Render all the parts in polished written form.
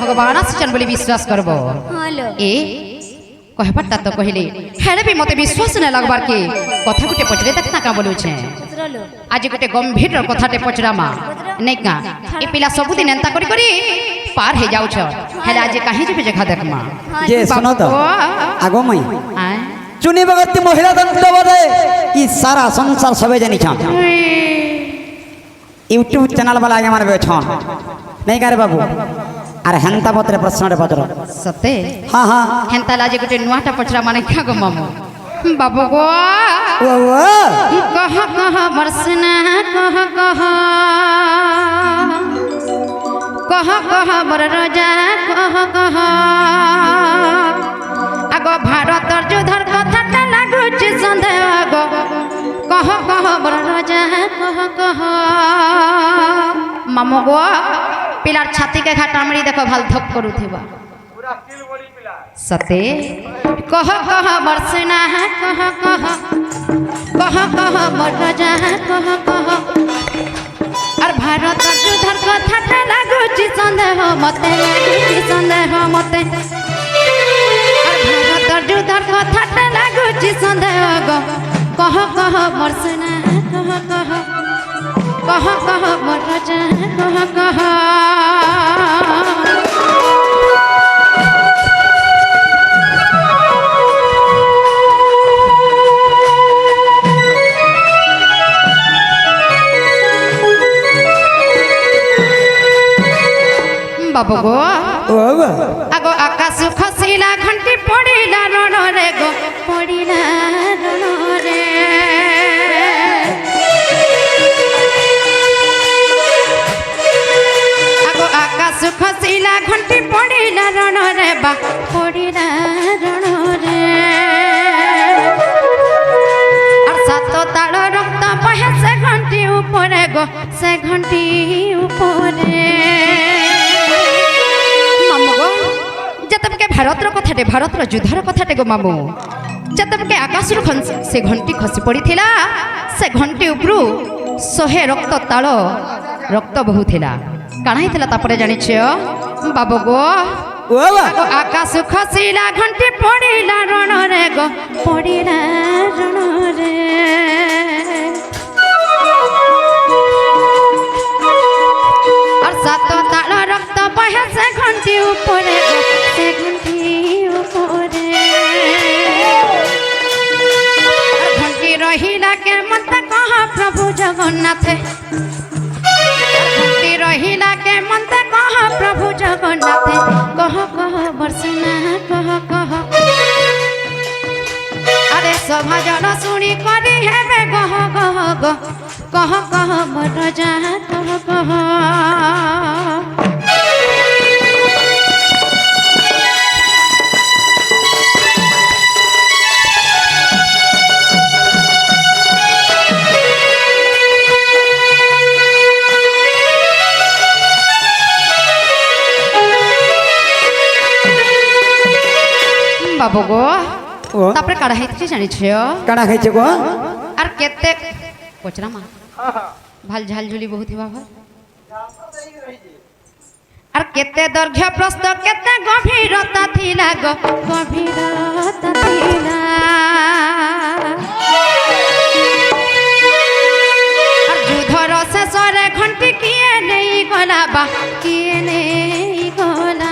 भगवान आसिचन बोली विश्वास करब ए कहबारटा तो कहले हेले भी मते विश्वास न लगबार के कथा गुटे पचरे तक ना का बोलु छे आज गुटे गंभीर कथाटे पचरामा नै का ए पिला सबुदिन एंता करी करी पार हे जाउ छ हेले आज काहे जेबे जखा देखमा जे सुनो तो आगो मई चुनी बगती महिला तंत्र बदे ई सारा संसार सबे जानि छ यूट्यूब चैनल वाला आगे मारबे छन नहीं करे बाबू अरे हेंता पत्रे प्रश्न रे पत्र सते हां हां हेंता लाजे गुटे नुआटा पचरा माने क्या गो मामू बाबू गो ओ कह बरसना कह बर राजा कह आगो भारत युद्धर कथा लागुच संदेह गो कह बर राजा कह मामू गो पिलार छाती के घाटामड़ी देखो भाल धप करूथिबा सते कह बरसना कह बर राजा कह और भारत युद्धर कथा लागुच संदेह मते और भारत युद्धर कथा लागुच संदेह गो कह बरसना कह बर राजा कह बाबू गो आगो आकाश खसिला घंटी पड़िला रण रे गो पड़िला रण रे आगो आकाश खसिला घंटी पड़िला रण रे बा पड़िला रण रे और सात ताल रक्त बहे से घंटी ऊपर गो से घंटी ऊपर जतम के भारत कथाटे भारत युद्धर कथाटे गो मामू जतम के आकाश से घंटी खसी पड़ी थिला से घंटी उपरू 100 रक्त ताल रक्त बहुथिला काना हितला तापरे जानि छ बाबू गो आकाश खसिला घंटी पड़िला रण रे गो पड़िला रण रे और सात ताल रक्त बहे से घंटी ऊपर से घंटी ऊपर घंटी रहिला के मत कह प्रभु जगन्नाथ घंटी रहिला के मत कह प्रभु जगन्नाथ कह बरसना कह अरे सभा जन सुनी करी हेबे कह बर राजा कह बाबू गो तापरे काढ़ा हेछि जानि छियो काढ़ा खाइछे गो आर केते पचरा मा भाल झाल झुली बहुत बाबा आर केते दर्घ्य प्रस्थ केते गभीरता थिला गो गभीरता थिला आर युद्धर शेषरे घंटी किए नहीं गला बा किए नहीं गला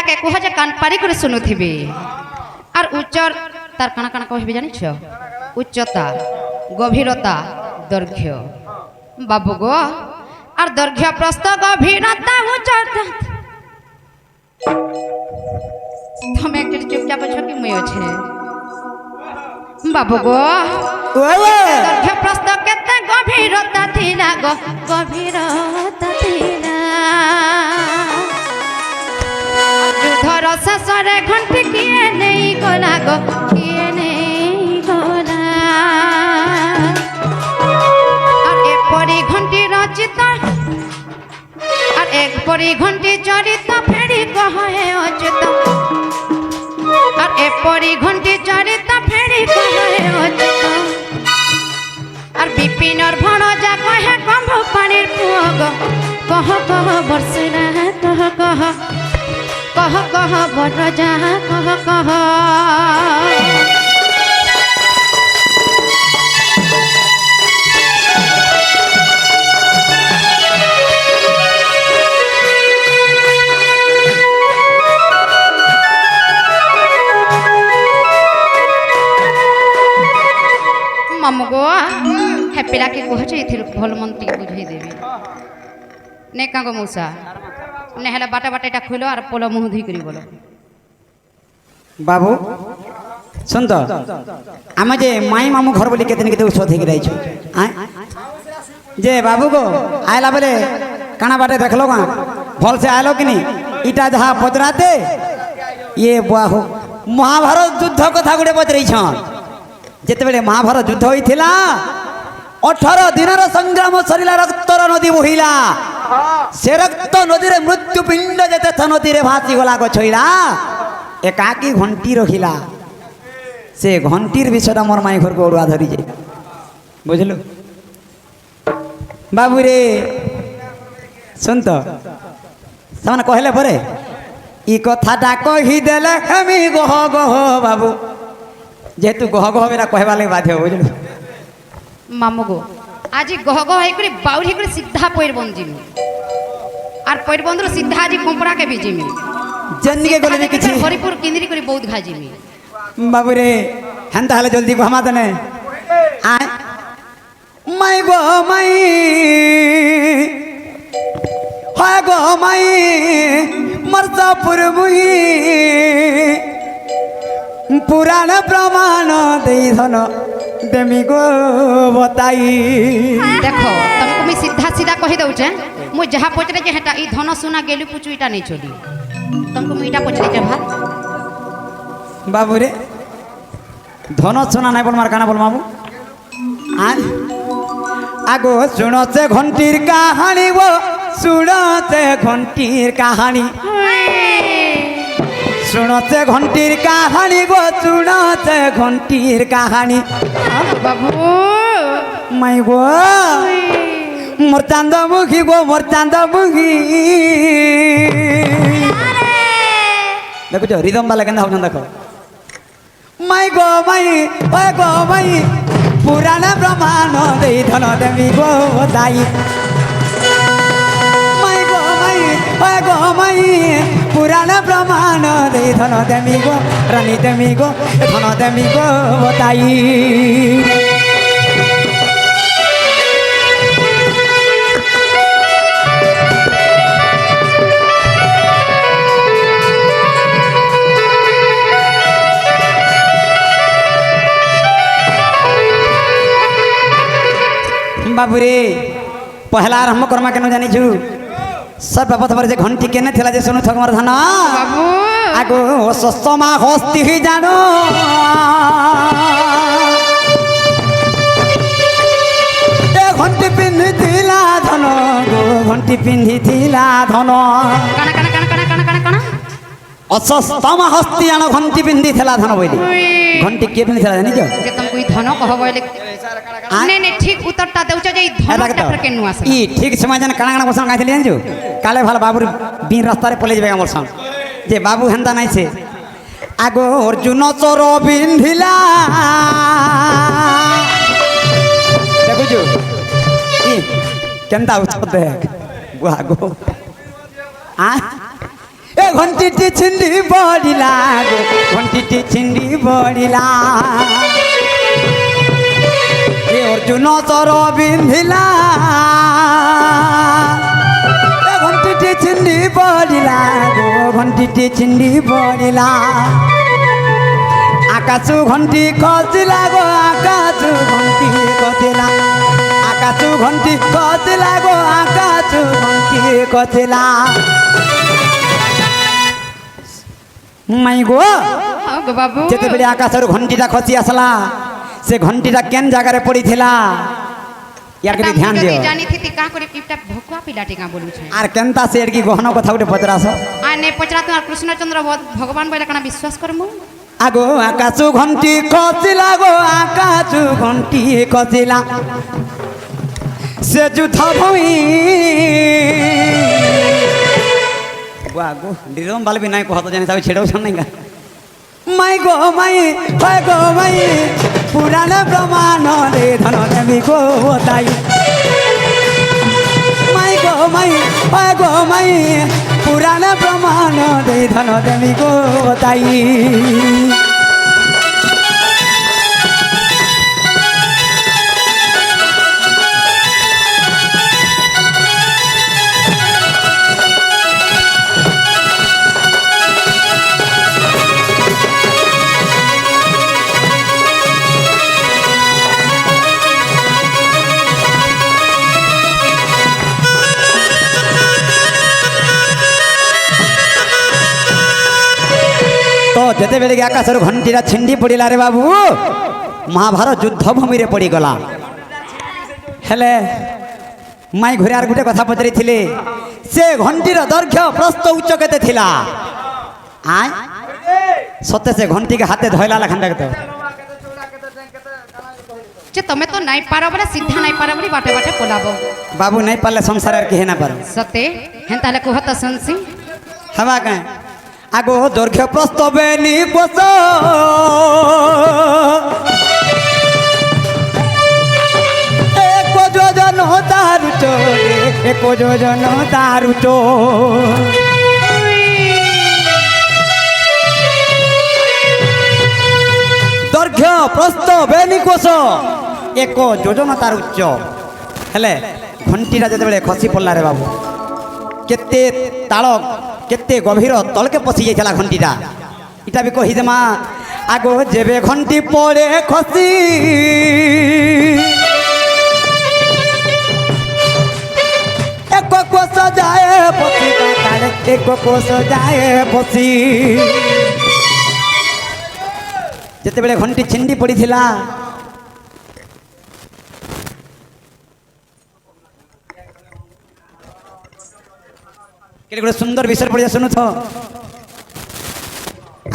के कह जे कान पारी करे सुनुथिबे आर उच्चर तार काना काना कहबे जानि छ उच्चता गभीरता दैर्घ्य बाबू गो आर दैर्घ्य प्रस्थ गभीरता उच्चता हम एक चुपचाप छ कि मय छे बाबू गो दैर्घ्य प्रस्थ केते गभीरता थिला गो गभीरता थिला युद्धर शेषरे घंटी किए नहीं गला गो किए नहीं गला और एपरी घंटी रचित और एक परी घंटी चरित फेरी कहे अच्युत আর এপরি ঘন্টি চরিতা ফেরি কহে অচিত আর বিপিনর ভণ যা কহে কম্ভ পানির পুয় গো কহ কহ বর্ষিনা কহ কহ কহ কহ বড় যা কহ কহ মামু গো হে পিলাকে কহছে এথির ভাল মন টিকে বুঝাই দেবে নে কাগো মৌসা নে হেলা বাটা বাটা এটা খুলো আর পোলো মুহ ধুই করি বলো বাবু শুন তো আমি যে মাই মামু ঘর বলি কেতে কেতে ঔষধ হয়ে যাইছো যে বাবু গো আইলা বলে কানা বাটে দেখলো গা ভলসে আইলো কিনি ইটা যাহা পচরাতে ইয়ে বাহু মহাভারত যুদ্ধ কথা গুড়ে পচরাইছন যেতবে মহাভারত যুদ্ধ হয়েছিলা 18 দিনের সংগ্রাম সরিলা রক্তর নদী বহিলা সে রক্ত নদীর মৃত্যু পিণ্ড যেতে নদীরে ভাসি গলা গছইলা একাকি ঘন্টি রখিলা সে ঘন্টির বিষয়টা মোর মাই ঘরকে ওড়ুয়া ধরি যাই বুঝলু বাবু রে শুন তো ସେମାନେ কহিলে পরে ই কথাটা কহিদেলে আমি গহ গহ বাবু যেহেতু গহ গহ বেটা কহবার লাগে বাধ্য বুঝলু মামু গো আজি গহ গহ হই করে বাউরি করে সিধা পয়র বঞ্জিমি আর পয়র বন্ধুর সিধা আজি কম্পড়াকে বিজিমি জন্দিকে গলে নি কিছু হরিপুর কিন্দিরি করে বহুত ঘাজিমি বাবু রে হেনতা হলে জলদি ঘমা দেনে আয় মাই গো মাই হয় গো মাই মর্জাপুর মুই পুরাণ প্রমাণ দেই ধন দেমি গো বতাই দেখো तुमको मैं सीधा सीधा कही दउचे मु जहा पचरे जे हेटा ई धन सुना गेलु पुचु इटा नहीं चली तुमको मैं इटा पचरे जे भात बाबू रे धन सुना नहीं बोल मार काना बोल मामू आज आगो सुनो से घंटीर कहानी वो सुनो से घंटीर कहानी सुनो से घंटीर कहानी गो सुनो से घंटीर कहानी बाबू माई गो मोर चांदा मुखी गो मोर चांदा मुखी देखो जो रिदम वाला केंदा होजन देखो माई गो माई ओए गो माई पुराना प्रमाण दे धन देवी गो दाई माई गो माई ओए गो माई पुराना प्रमाण दे धन देवी गो रानी देवी गो धन देवी गो दाई बाबू रे पहला आरंभ करमा केन जानी छु सर्वप्रथम जे घंटी केने थिला जे सुनु थक मोर धन बाबू आगो सस्तमा हस्ती ही जानो ए घंटी पिन्हि थिला धन गो घंटी पिन्हि थिला धन काना काना काना काना काना काना काना असस्तमा हस्ती आनो घंटी पिन्हि थिला धन बोली घंटी के पिन्हि थिला जानी जो जे तुमको ई धन कह बोले नहीं नहीं ठीक उत्तरटा देउचे जे ई धनटा पर केनु आसे ई ठीक समय जन काना काना बसन गाइथली जानजो काले भाल बाबू बीन रास्ता रे पले जेबे हमर संग जे बाबू हेंदा नाइ से आगो अर्जुन चोर बिंधिला देखो जो ई केंदा उछत देख बुआगो आ ए घंटी टी छिंडी बडिला गो घंटी टी छिंडी बडिला ए अर्जुन चोर बिंधिला ए घंटी टी छिंडी बडिला गो घंटी टी छिंडी बडिला आकाशु घंटी खसिला गो आकाशु घंटी खसिला आकाशु घंटी खसिला गो आकाशु घंटी खसिला माई गो गो बाबू जेते बेले आकाशर घंटीटा खसी आसला से घंटीटा केन जगह रे पड़ी थिला यार के ध्यान दियो जानी थी का करे किपटा भोकवा पिलाटी का बोलू छै आर केनता से की गहन कथा उठे पचरास आ ने पचरा तुम्हार कृष्णचंद्र भगवान बोले कना विश्वास करमु আগো আকাশ ঘন্টি খসিলা গো আকাশ ঘন্টি খসিলা সে যুদ্ধ ভূমি আগো ডিরম বালবি নাই কত জানি তাও ছেড়েও শোন নাই গা মাই গো মাই হয় গো মাই পুরাণ প্রমাণ রে ধন দেবী গো তাই মাই গো মাই হয় গো মাই পুরাণ প্রমাণ রে ধন দেবী গো তাই যেতেবেলে আকাশের ঘণ্টিটা ছিন্ডি পড়িলা রে বাবু মহাভারত যুদ্ধভূমিরে পড়িগলা হেলে মাই ঘরে আর গোটে কথা পচারিলে সে ঘণ্টির দৈর্ঘ্য প্রস্থ উচ্চ কেতে থিলা আয় সতে সে ঘণ্টিকে হাতে ধইলা লেখানটা কেতে যে তুমি তো নাই পারো বলে সিধা নাই পারো বলে বাটে বাটে পলাব বাবু নাই পারলে সংসার আর কি না পার সতে হেন তাহলে কুহত শুনছি হবা কাঁ আগো দৈর্ঘ্য প্রস্তবে নিপোষ এক যোজন দারুচ এক যোজন দারুচ দৈর্ঘ্য প্রস্তবে নিকোষ এক যোজন তার উচ্চ হেলে ঘণ্টিটা যেতবে খসি পড়লা রে বাবু কেতে তাল কেতে গভীর তলকে পশি যাইছিলা ঘণ্টিটা এটা বি কহিদেমা আগো যেবে ঘণ্টি পড়ে খসি এক কোষ যায় পশি এক কোষ যায় পশি যেতবে ঘণ্টি ছিন্ডি পড়িছিলা ଗୋଟେ ସୁନ୍ଦର ବିଷୟ ପଡ଼ିଆ ଶୁଣୁଥ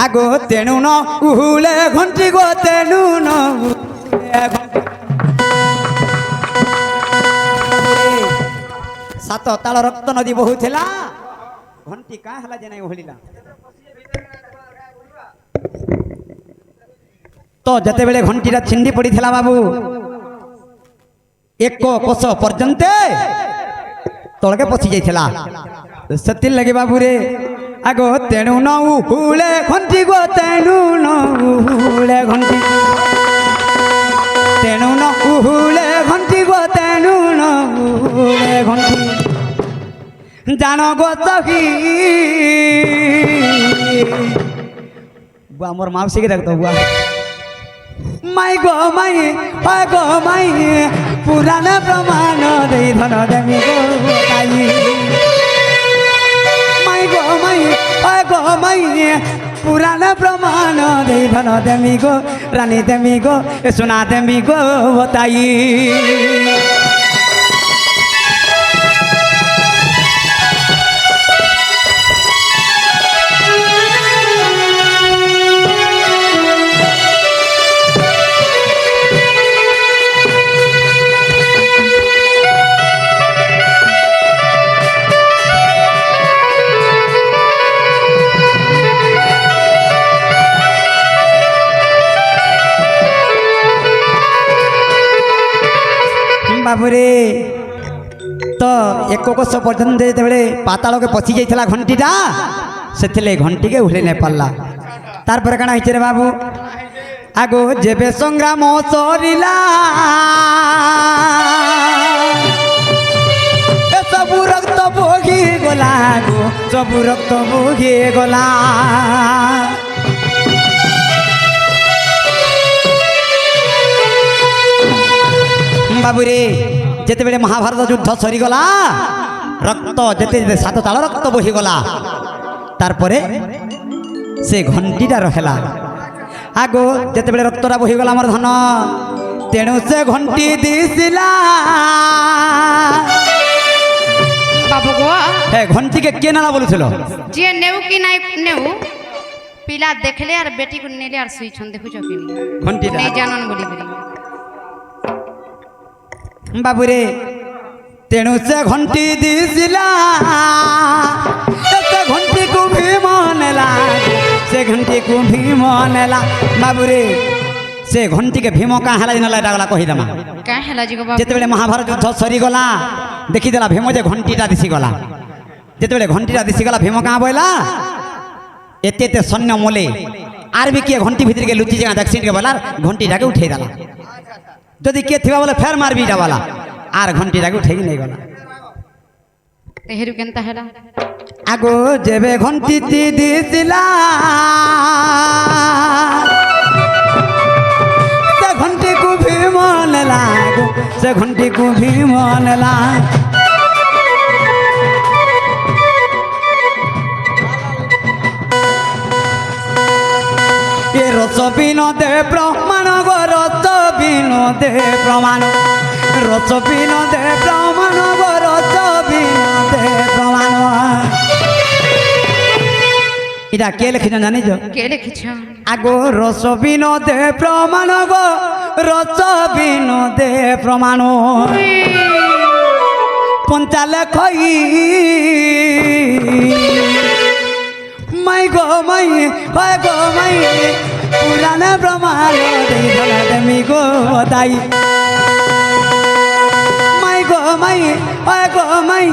ଆଗୋ ତେଣୁ ନ ଉହୁଳେ ଘଣ୍ଟି ଗୋ ତେଣୁ ନ ସାତ ତାଳ ରକ୍ତ ନଦୀ ବହୁଥିଲା ଘଣ୍ଟି କାଁ ହେଲା ଯେ ନାଇଁ ଓହଳିଲା ତ ଯେତେବେଳେ ଘଣ୍ଟିଟା ଛିଣ୍ଡି ପଡ଼ିଥିଲା ବାବୁ ଏକ କୋଷ ପର୍ଯ୍ୟନ୍ତ ତଳକେ ପଶି ଯାଇଥିଲା ସେଥିର୍ ଲାଗି ବାବୁରେ আগো তেণু ন উহুলে ঘণ্টি গো তেণু ন উহুলে ঘণ্টি তেণু ন উহুলে ঘণ্টি গো তেণু ন উহুলে ঘণ্টি জান গো সখী বুয়া মোর মাউসীকে দেখতো বুয়া মাই গো মাই হয় গো মাই পুরাণ প্রমাণ দেই ধন দেমি গো তাই মাই গো মাই হয় গো মাই পুরাণ প্রমাণ দেই ধন দেমি গো রানী দেমি গো সোনা দেমি গো তাই বাবুরে তো এক কোষ পর্যন্ত যেতবে পাতালকে পশি যাইছিলা ঘণ্টিটা সেথিলে ঘণ্টিকে উহলে নাই পারলা তারপরে কাଣା হয়েছে রে বাবু আগো যেবে সংগ্রাম সরিলা সবু রক্ত বহি গলা গো সবু রক্ত বহি গলা বাবুরে যেতবে মহাভারত যুদ্ধ সরিগলা রক্ত যেতে যেতে সাত তাল রক্ত বহিগলা তারপরে সে ঘণ্টিটা রহেলা আগো যেতবে রক্তটা বহিগলা আমার ধন তেণু সে ঘণ্টি দিছিলা বাবু গো হ্যাঁ ঘণ্টিকে কে নালা বলছিল যে নেউ কি নাই নেউ ପିଲା ଦେଖିଲେ ଆର ବେଟିକୁ ନେଲେ ଆର ଶୋଇଛନ୍ ଦେଖୁଛ କି ଘଣ୍ଟିଟା ନେଇ ଜାନନ୍ ବୋଲି କରି ବାବୁରେ ତେଣୁ ସେ ଘଣ୍ଟି ଦିଶିଲା ସେ ଘଣ୍ଟିକୁ ଭୀମ ନେଲା ସେ ଘଣ୍ଟିକୁ ଭୀମ ନେଲା ବାବୁରେ ସେ ଘଣ୍ଟିକେ ଭୀମ କାଁ ହେଲା ନେଲା ଏଟା ଗଲା କହିଦେମା କାଁ ହେଲା ଯିବ ବାବୁ ଯେତେବେଳେ ମହାଭାରତ ଯୁଦ୍ଧ ସରିଗଲା ଦେଖିଦେଲା ଭୀମ ଯେ ଘଣ୍ଟିଟା ଦିଶିଗଲା ଯେତେବେଳେ ଘଣ୍ଟିଟା ଦିଶିଗଲା ଭୀମ କାଁ ବୋଇଲା ଏତେ ଏତେ ସୈନ୍ୟ ମଲେ ଆର୍ ବି କିଏ ଘଣ୍ଟି ଭିତରେ ଲୁଚି ଜାଗା ଦେଖସି ଟିକେ ବୋଲା ଘଣ୍ଟିଟାকে ଉଠେଇ ଦେଲା ଯଦି କିଏ ଥିବା ବୋଲେ ଫେର ମାରବି ଏଟା ବୋଲା ଆର୍ ଘଣ୍ଟିଟାকে ଉଠେଇକି ନେଇଗଲା ତେହେରୁ କେନ୍ତା ହେଲା আগো যেবে ঘণ্টিটি দিছিলা সে ঘণ্টিকু ভীম নেলা গো সে ঘণ্টিকু ভীম নেলা এ রস বিনোদে প্রমাণ গো রস বিনোদে প্রমাণ রস বিনোদে প্রমাণ গো রস বিনোদে প্রমাণ এটা কে লিখিছেন জানিছ কে লিখিছ আগো রস বিনোদে প্রমাণ গো রস বিনোদে প্রমাণ পঞ্চালে খই মাই গো মাই হয় গো মাই পুরাণে প্রমাণ দেই ধরা দেমি গো দাই মাই গো মাই হয় গো মাই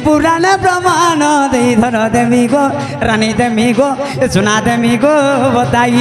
পুরাণে প্রমাণ দেই ধর দেমি গো রানী দেমি গো সোনা দেমি গো বতাই